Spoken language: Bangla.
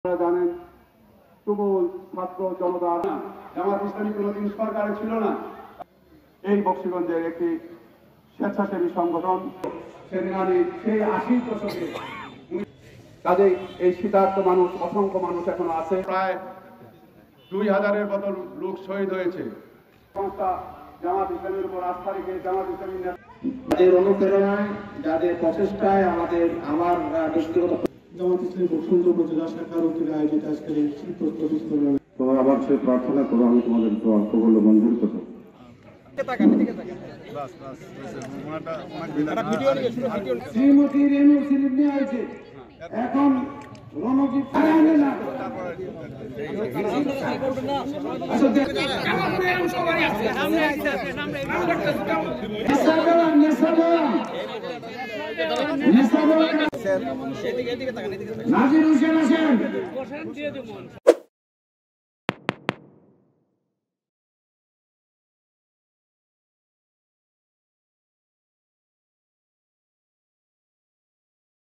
আপনারা জানেন তুমুল ছাত্র জনতা জামাত ইসলামী কোনোদিন সরকারে ছিল না। এই বক্সিগঞ্জের একটি স্বেচ্ছাসেবী সংগঠন সেদিন আমি সেই 80 দশকে কাজেই এই শীতার্থ মানুষ অসংখ্য মানুষ এখনো আছে। প্রায় 2000-এর মতো লোক শহীদ হয়েছে। সংস্থা জামাত ইসলামের উপর আস্থা রেখে জামাত ইসলামী যাদের অনুপ্রেরণায়, যাদের প্রচেষ্টায় আমার ব্যক্তিগত জামাত ইসলামী বক্সিগঞ্জ উপজেলা শাখার উদ্যোগে আয়োজিত আজকের এই শীতবস্ত্র বিতরণ। তোমরা আবার সে প্রার্থনা করো, আমি তোমাদের দোয়া কবুল ও মঞ্জুর করব। শ্রীমতী রেণু সিলিপ নিয়ে আছে এখন রণজিৎ আনে না নাজির হোসেন আসেন।